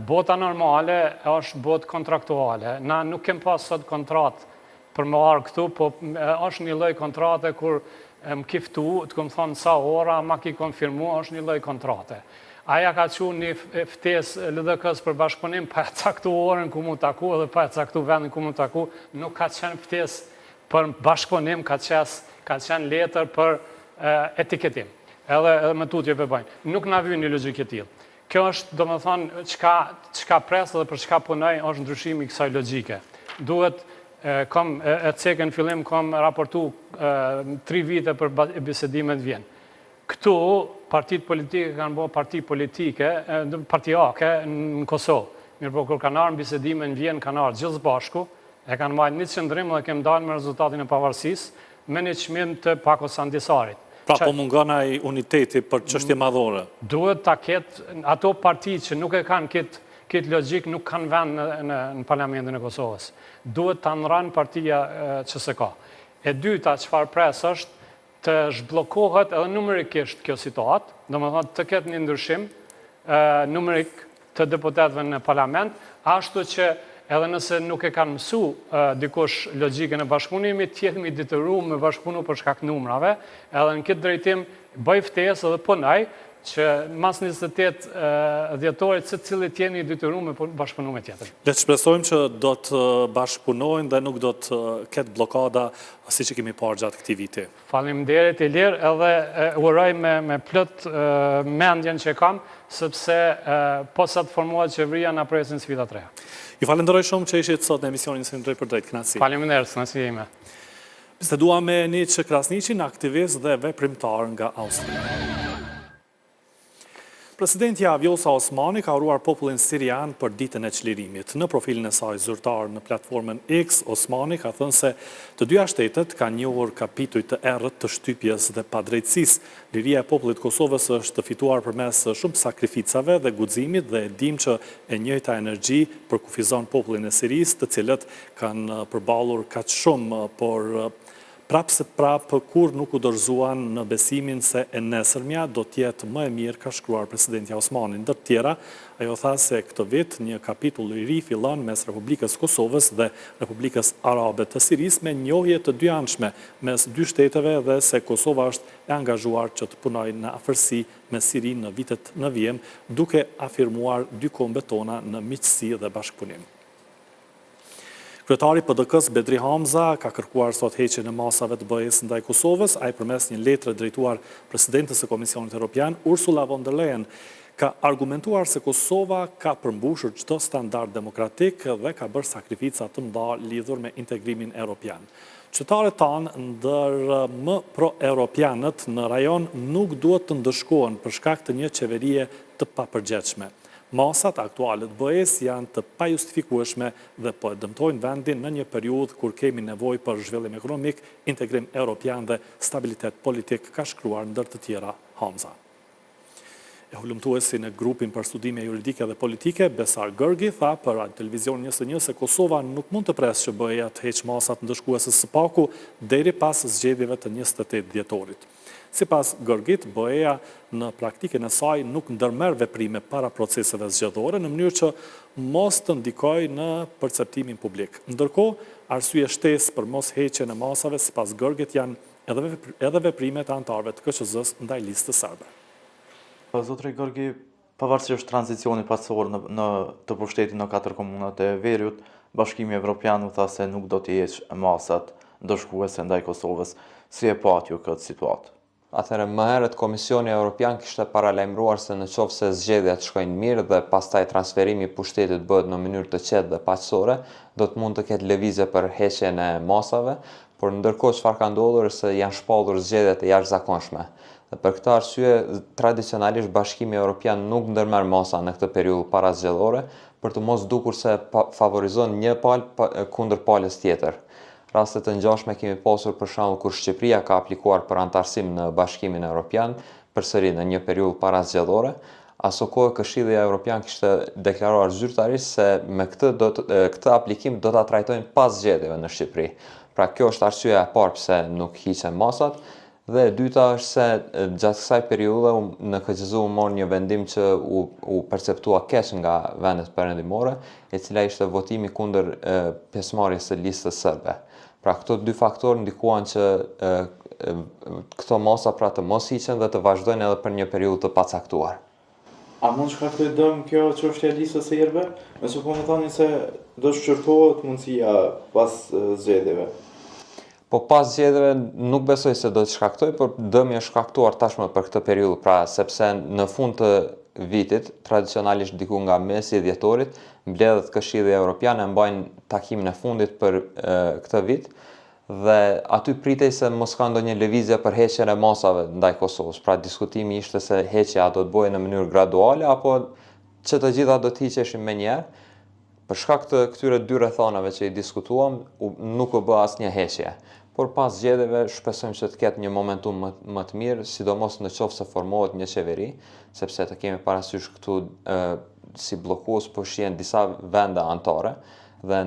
bota normale është botë kontraktuale. Na nuk kem pas sot kontratë për më arë këtu, po është një lloj kontrate kur më kiftu, të këmë thonë sa ora, ma ki konfirmu, është një lloj kontrate. Aja ka që një ftesë LDK-s për bashkëpunim, pa e caktu orën ku mu taku edhe pa e caktu vendin ku mu taku, nuk ka qenë ftesë për bashkëpunim, ka qenë letër për etiketim. Edhe me tutje për bajnë. Nuk na vjen një logjik e tillë. Kjo është, do më thonë, çka pres dhe për çka punoj, është ndryshimi i kësaj logjike. Duhet kom e cekën fillim kom raportu 3 vite për bisedimet vjen. Këtu partitë politike kanë bërë parti politike, partijake në Kosovë. Mirë po kur kanë ardhur bisedime në Vjen, kanë ardhur gjithë bashku, e kanë marrë një qëndrim dhe kemë dalë me rezultatin e pavarësisë me një çmim të Pakos Andisarit. Pra po mungon ai uniteti për çështje madhore. Duhet ta ketë ato parti që nuk e kanë këtë logjik nuk kanë vend në Parlamentin e Kosovës. Duhet ta ndranë partia CSK. E dyta, çfarë pres është të zhbllokohet edhe numerikisht kjo situatë, domethënë të ketë një ndryshim numerik të deputetëve në parlament, ashtu që edhe nëse nuk e kanë mësu dikush logjikën e bashkëpunimit, tjetëmi detyruar me bashkëpunu për shkak numrave, edhe në këtë drejtim bëj ftesë edhe punoj që mas 28 dhjetorit se cili tjeni detyruar me bashkëpunu me tjetër. Le të shpresojmë që do të bashkëpunojnë dhe nuk do të ketë blokada si që kemi parë gjatë këtij viti. Faleminderit Ilir, edhe uroj me plot mendjen që kam, sepse posa të formuat qeveria na presin sfida të reja. Ju falenderoj shumë që ishit sot në emisionin Së Drejt për Drejt. Kënaqësi. Faleminderit, kënaqësi ime. Bisedua me Niç Krasniqin, aktivist dhe veprimtar nga Austria. Presidentja Vjosa Osmani ka uruar popullin sirian për ditën e çlirimit. Në profilin e saj zyrtar në platformën X, Osmani ka thënë se të dyja shtetet kanë njohur kapituj të errët të shtypjes dhe padrejtësisë. Liria e popullit Kosovës është fituar përmes shumë sakrificave dhe guximit dhe e dim që e njëjta energji përkufizon popullin e Sirisë, të cilët kanë përballur kaq shumë, por prapë kur nuk u dorëzuan në besimin se e nesërmja do t'jetë më e mirë, ka shkruar presidentja Osmani. Ndër tjera, ajo tha se këtë vit një kapitull i ri fillon mes Republikës Kosovës dhe Republikës Arabe të Sirisë me njohje të dyanshme mes dy shteteve dhe se Kosova është e angazhuar që të punojë në afërsi me Sirinë në vitet në vijim, duke afirmuar dy kombet tona në miqësi dhe bashkëpunim. Kryetari PDK-s Bedri Hamza ka kërkuar sot heqjen e masave të BE-s ndaj Kosovës, ai përmes një letre drejtuar presidentes së Komisionit Evropian, Ursula von der Leyen, ka argumentuar se Kosova ka përmbushur çdo standard demokratik dhe ka bërë sakrifica të mëdha lidhur me integrimin evropian. Qytetarët tanë ndër më pro-europianët në rajon nuk duhet të ndëshkohen për shkak të një qeverie të papërgjegjshme. Masat aktuale të BE-s janë të pajustifikueshme dhe po e dëmtojnë vendin në një periudhë kur kemi nevojë për zhvillim ekonomik, integrim evropian dhe stabilitet politik, ka shkruar ndër të tjera Hamza. E hulumtuesi në grupin për studime juridike dhe politike, Besar Gërgi, tha për televizion 21 se Kosova nuk mund të presë që BE-ja të heqë masat ndëshkuese së paku deri pas zgjedhjeve të 28 dhjetorit. Sipas Gërgit, BE-ja në praktikën e saj nuk ndërmerr veprime para proceseve zgjedhore në mënyrë që mos të ndikojë në perceptimin publik. Ndërkohë, arsye shtesë për mos heqjen e masave sipas Gërgit janë edhe veprimet e anëtarëve të KQZ-s ndaj listës serbe. Zotri Gërgi, pavarësisht tranzicioni pasor në të pushtetit në 4 komunat e Veriut, Bashkimi Evropian u tha se nuk do të heqë masat ndëshkuese ndaj Kosovës. Si e pat ju këtë situatë? Atëherë më herët Komisioni Evropian kishte paralajmëruar se në qoftë se zgjedhjat shkojnë mirë dhe pastaj transferimi i pushtetit bëhet në mënyrë të qetë dhe paqësore, do të mund të ketë lëvizje për heqjen e masave, por ndërkohë çfarë ka ndodhur se janë shpallur zgjedhje të jashtëzakonshme. Dhe për këtë arsye, tradicionalisht Bashkimi Evropian nuk ndërmerr masa në këtë periudhë parazgjedhore për të mos dukur se favorizon një palë kundër palës tjetër. Raste të ngjashme kemi pasur për shembull kur Shqipëria ka aplikuar për antarësim në Bashkimin Evropian, përsëri në një periudhë parazgjedhore, aso kohë Këshilli Evropian kishte deklaruar zyrtarisht se me këtë aplikim do ta trajtojnë pas zgjedhjeve në Shqipëri. Pra kjo është arsyeja e parë pse nuk hiqen masat. Dhe e dyta është se gjatë kësaj periudhe në KQZ u mor një vendim që u perceptua keq nga vendet perëndimore, e cila ishte votimi kundër pjesëmarrjes së listës serbe. Pra këto dy faktorë ndikuan që këto masa pra të mos hiqen dhe të vazhdojnë edhe për një periudhë të pacaktuar. A mund shkaktoj dëm kjo çështja e listës serbe? Me supone thoni se do shqyrtohet mundësia pas zgjedhjeve. Po pas zgjedhjeve nuk besoj se do të shkaktoj, por dëmi është shkaktuar tashmë për këtë periudhë, pra sepse në fund të vitit, tradicionalisht diku nga mesi i dhjetorit, mbledhet Këshilli Evropian e mbajnë takimin e fundit për këtë vit, dhe aty pritej se mos ka ndonjë lëvizje për heqjen e masave ndaj Kosovës. Pra diskutimi ishte se heqja do të bëhej në mënyrë graduale apo që të gjitha do të hiqeshin menjëherë. Për shkak të këtyre dy rrethanave që i diskutuam, nuk u bë asnjë heqje. Por pas zgjedhjeve shpresojmë që të ketë një momentum më të mirë, sidomos në qoftë se formohet një qeveri, sepse të kemi parasysh këtu si bllokues po shihen disa vende anëtare dhe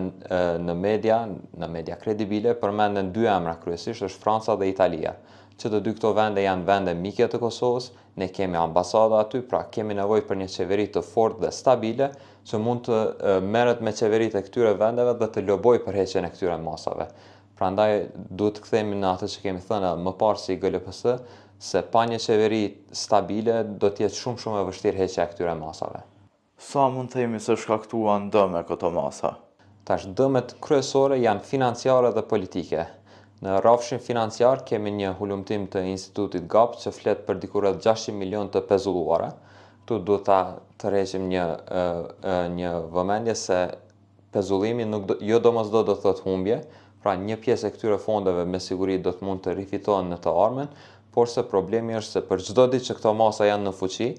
në media kredibile përmenden dy emra kryesisht, është Franca dhe Italia. Që të dy këto vende janë vende mike të Kosovës, ne kemi ambasada aty, pra kemi nevojë për një qeveri të fortë dhe stabile që mund të merret me qeveritë e këtyre vendeve dhe të lobojë për heqjen e këtyre masave. Prandaj duhet të kthehemi në atë që kemi thënë më parë si GLPS, se pa një qeveri stabile do të jetë shumë e vështirë heqja e këtyre masave. Sa mund të themi se shkaktuan dëme këto masa? Tash dëmet kryesore janë financiare dhe politike. Në rrafshin financiar kemi një hulumtim të Institutit GAP që flet për diku rreth 600 milion të pezulluara. Tu duhet ta tërheqim një vëmendje se pezullimi jo domosdoshmë do të thotë humbje, pra një pjesë e këtyre fondeve me siguri do të mund të rifitohen në të ardhmen, por se problemi është se për çdo ditë që këto masa janë në fuqi,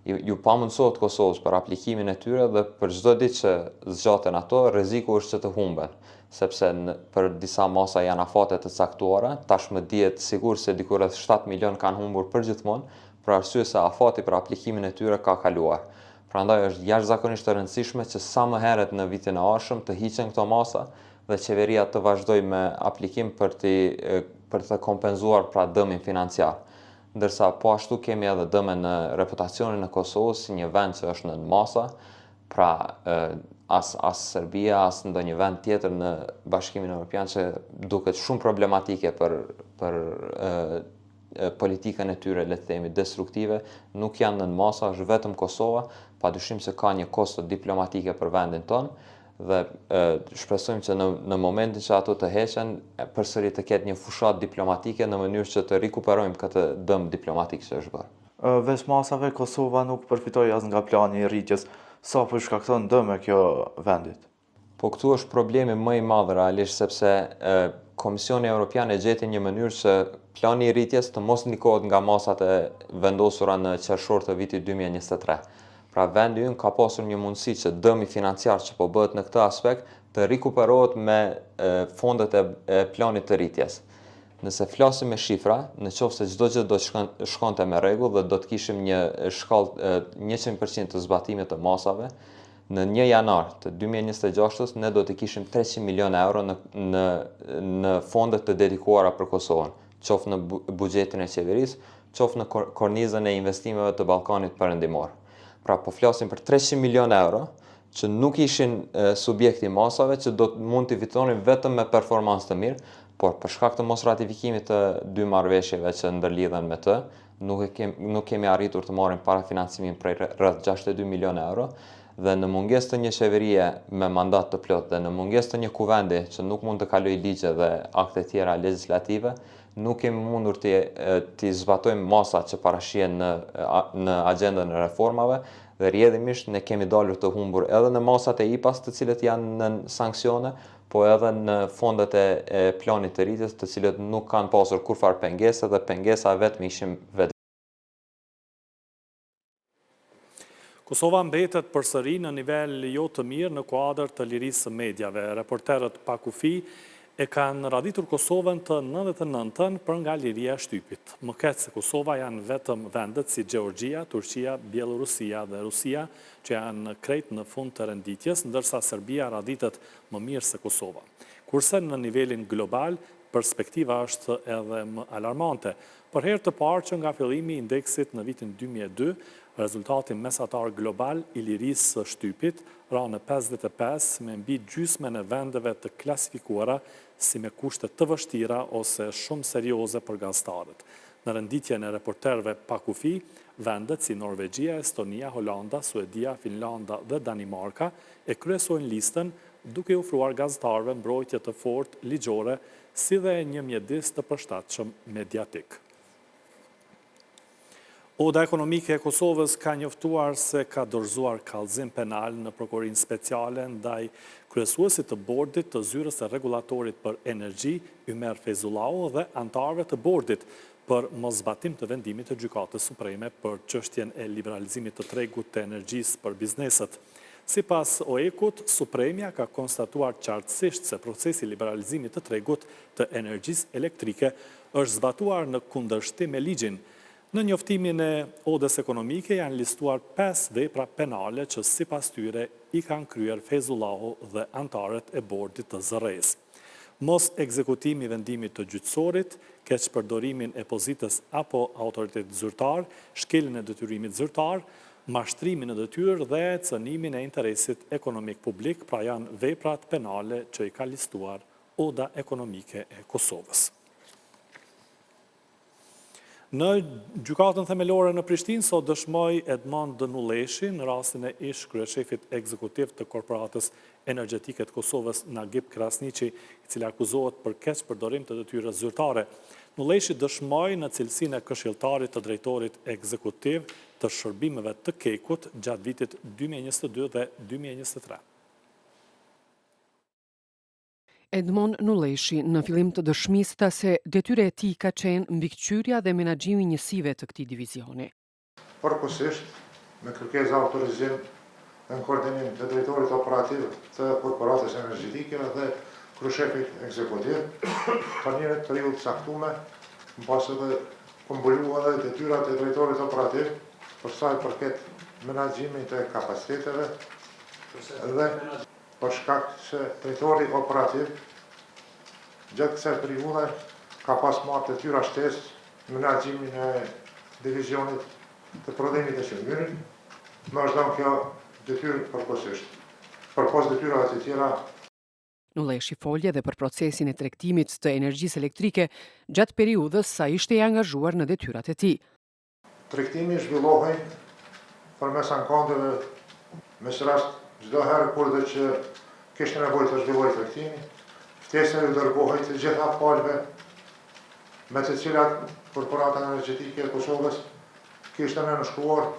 ju pamundsohet Kosovës për aplikimin e tyre dhe për çdo ditë që zgjaten ato, rreziku është që të humben, sepse për disa masa janë afate të caktuara, tashmë dihet sigur se diku rreth 7 milion kanë humbur përgjithmonë, për arsye se afati për aplikimin e tyre ka kaluar. Prandaj është jashtëzakonisht e rëndësishme që sa më herët në vitin e ardhshëm të hiqen këto masa dhe qeveria të vazhdojë me aplikim për të kompenzuar pra dëmin financiar. Ndërsa po ashtu kemi edhe dëme në reputacionin e Kosovës si një vend që është në masa, pra as Serbia, as ndonjë vend tjetër në Bashkimin Evropian që duket shumë problematike për politikën e tyre, le të themi, destruktive, nuk janë në masa, është vetëm Kosova, padyshim se ka një kosto diplomatike për vendin tonë, dhe shpresojmë që në momentin që ato të heqen, përsëri të ketë një fushat diplomatike në mënyrë që të rikuperojmë këtë dëm diplomatik që është bërë. Veç masave, Kosova nuk përfitoi as nga plani i rritjes. Sa po shkakton dëm kjo vendit? Po këtu është problemi më i madh realisht sepse Komisioni Evropian e gjeti një mënyrë që plani i rritjes të mos ndikohet nga masat e vendosura në qershor të vitit 2023. Pra vendi ynë ka pasur një mundësi që dëmi financiar që po bëhet në këtë aspekt të rikuperohet me fondet e planit të rritjes. Nëse flasim me shifra, në qoftë se çdo gjë do të shkonte me rregull dhe do të kishim një shkallë 100% të zbatimit të masave, në 1 janar të 2026 ne do të kishim 300 milion euro në fondet të dedikuara për Kosovën, qoftë në buxhetin e qeverisë, qoftë në kornizën e investimeve të Ballkanit Perëndimor. Pra po flasim për 300 milion euro që nuk ishin subjekti masave që mund të fitonin vetëm me performancë të mirë, por për shkak të mos ratifikimit të dy marrëveshjeve që ndërlidhen me të, nuk kemi arritur të marrim parafinancimin prej rreth 62 milion euro dhe në mungesë të një qeverie me mandat të plotë dhe në mungesë të një kuvendi që nuk mund të kalojë ligje dhe akte tjera legjislative, nuk kemi mundur të zbatojmë masat që parashihen në agjendën e reformave dhe rrjedhimisht ne kemi dalur të humbur edhe në masat e IPAS të cilët janë në sanksione, po edhe në fondet e planit të rritjes të cilët nuk kanë pasur kurfar pengesa dhe pengesa vetëm ishin vetë. Kosova mbetet përsëri në nivel jo të mirë në kuadër të lirisë së mediave. Reporterët pa kufi e kanë raditur Kosovën të 99-ën për nga liria e shtypit. Më keq se Kosova janë vetëm vendet si Gjeorgjia, Turqia, Bielorusia dhe Rusia që janë krejt në fund të renditjes, ndërsa Serbia raditet më mirë se Kosova. Kurse në nivelin global, perspektiva është edhe më alarmante. Për herë të parë që nga fillimi i indeksit në vitin 2002, rezultati mesatar global i lirisë së shtypit ra në 55 me mbi gjysmen e vendeve të klasifikuara si me kushte të vështira ose shumë serioze për gaztarët. Në renditjen e reporterëve pa kufi, vendet si Norvegjia, Estonia, Holanda, Suedia, Finlanda dhe Danimarka e kryesojnë listën duke i ofruar gaztarëve mbrojtje të fortë ligjore si dhe një mjedis të përshtatshëm mediatik. Oda ekonomike e Kosovës ka njoftuar se ka dorëzuar kallëzim penal në prokurorin speciale ndaj kryesuesit të bordit të zyrës së rregullatorit për energji, Ymer Fezullau, dhe antarëve të bordit për moszbatim të vendimit të Gjykatës Supreme për çështjen e liberalizimit të tregut të energjisë për bizneset. Sipas OEK-ut, Supremja ka konstatuar qartësisht se procesi i liberalizimit të tregut të energjisë elektrike është zbatuar në kundërshtim me ligjin. Në njoftimin e odës ekonomike janë listuar 5 vepra penale që sipas tyre i kanë kryer Fezullahu dhe antarët e bordit të ZRE-s. Mos ekzekutimi i vendimit të gjyqësorit, keqpërdorimin e pozitës apo autoritetit zyrtar, shkeljen e detyrimit zyrtar, mashtrimin në detyrë dhe cënimin e interesit ekonomik publik, pra janë veprat penale që i ka listuar oda ekonomike e Kosovës. Në gjykatën themelore në Prishtinë sot dëshmoi Edmond Nulleshi në rastin e ish kryeshefit ekzekutiv të Korporatës Energjetike të Kosovës Nagip Krasniqi, i cili akuzohet për keqpërdorim të detyrës zyrtare. Nulleshi dëshmoi në cilësinë e këshilltarit të drejtorit ekzekutiv të shërbimeve të Kekut gjatë vitit 2022 dhe 2023. Edmond Nulleshi në fillim të dëshmisë tha se detyra e tij ka qenë mbikëqyrja dhe menaxhimi i njësive të këtij divizioni. Përkohësisht, me kërkesë autorizim dhe në koordinim të drejtorit operativ të Korporatës Energjetike dhe kryeshefit ekzekutiv, ka një periudhë të caktuar, mbas edhe kumbuluan edhe detyrat e drejtorit operativ për sa i përket menaxhimit të kapaciteteve dhe për shkak se drejtori operativ gjatë kësaj periudhe ka pas marrë detyra shtesë në menaxhimin e divizionit të prodhimit të qeverisë, më është dhënë kjo detyrë përkohësisht. Përpos detyrave të tjera. Nulleshi foli edhe për procesin e tregtimit të energjisë elektrike gjatë periudhës sa ishte i angazhuar në detyrat e tij. Tregtimi zhvillohej përmes ankondeve, mes rast çdo herë kur dhe që kishte nevojë të zhvillojë tregtimi, ftesa ju dërgohej të gjitha palëve me të cilat Korporata Energjetike e Kosovës kishte nënshkruar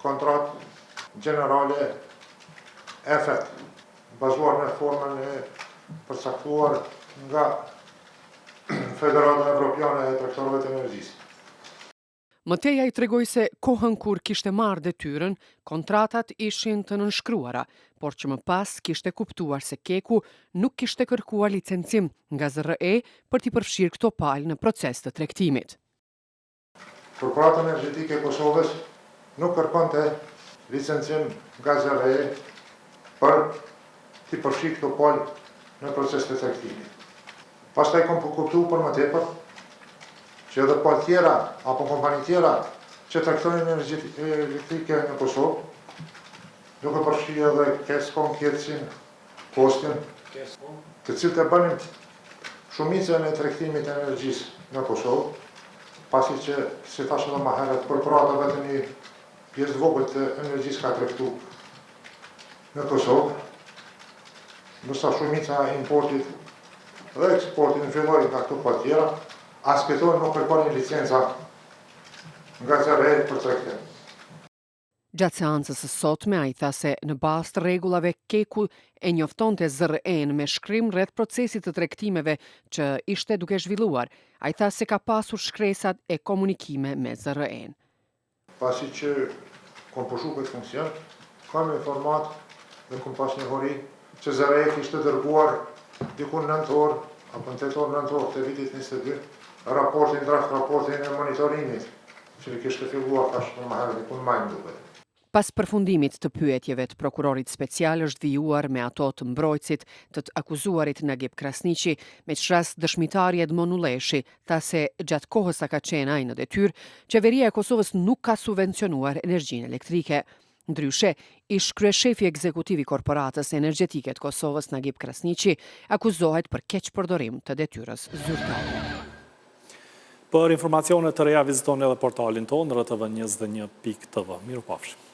kontratë gjenerale EFET, bazuar në formën e përcaktuar nga Federata Evropiane e Tregtorëve të Energjisë. Mëteja i tregoi se kohën kur kishte marrë detyrën, kontratat ishin të nënshkruara, por që më pas kishte kuptuar se Keku nuk kishte kërkuar licencim nga ZRE për t'i përfshirë këto palë në proces të tregtimit. Korporata Energjetike e Kosovës nuk kërkonte licencim nga ZRE për t'i përfshirë këto palë në proces të tregtimit. Pastaj kam kuptuar për më tepër që edhe palë tjera apo kompani tjera që tregtojnë energji elektrike në Kosovë, duke përfshirë edhe Keskom, Kjetsin, Kostin, të cilët e bënin shumicën e tregtimit të energjisë në Kosovë, pasi që, si thash edhe më herët, korporata vetëm një pjesë vogël të energjisë ka tregtuar në Kosovë, ndërsa shumica e importit dhe eksportit në filloi nga këto palë tjera, as këto nuk kërkonin licenca nga ZRE për tregtim. Gjatë seancës së sotme, ai tha se në bazë të rregullave Keku e njoftonte ZRE-n me shkrim rreth procesit të tregtimeve që ishte duke zhvilluar. Ai tha se ka pasur shkresat e komunikime me ZRE-n. Pasi që kom pushu këtë funksion, kam informat dhe kom pas një hori që ZRE kishte dërguar diku në nëntor, apo në tetor nëntor të vitit 22, raportin e monitorimit, që kishte filluar tash më herët diku në maj më duket. Pas përfundimit të pyetjeve të prokurorit special është vijuar me ato të mbrojtësit të akuzuarit Nagib Krasniqi, me qras dëshmitari Edmond Ulleshi, tha se gjatë kohës sa ka qenë ai në detyrë, qeveria e Kosovës nuk ka subvencionuar energjinë elektrike. Ndryshe, ish kryeshefi ekzekutiv i Korporatës Energjetike të Kosovës Nagib Krasniqi akuzohet për keqpërdorim të detyrës zyrtare. Për informacione të reja vizitoni edhe portalin tonë rtv21.tv. Mirupafshim.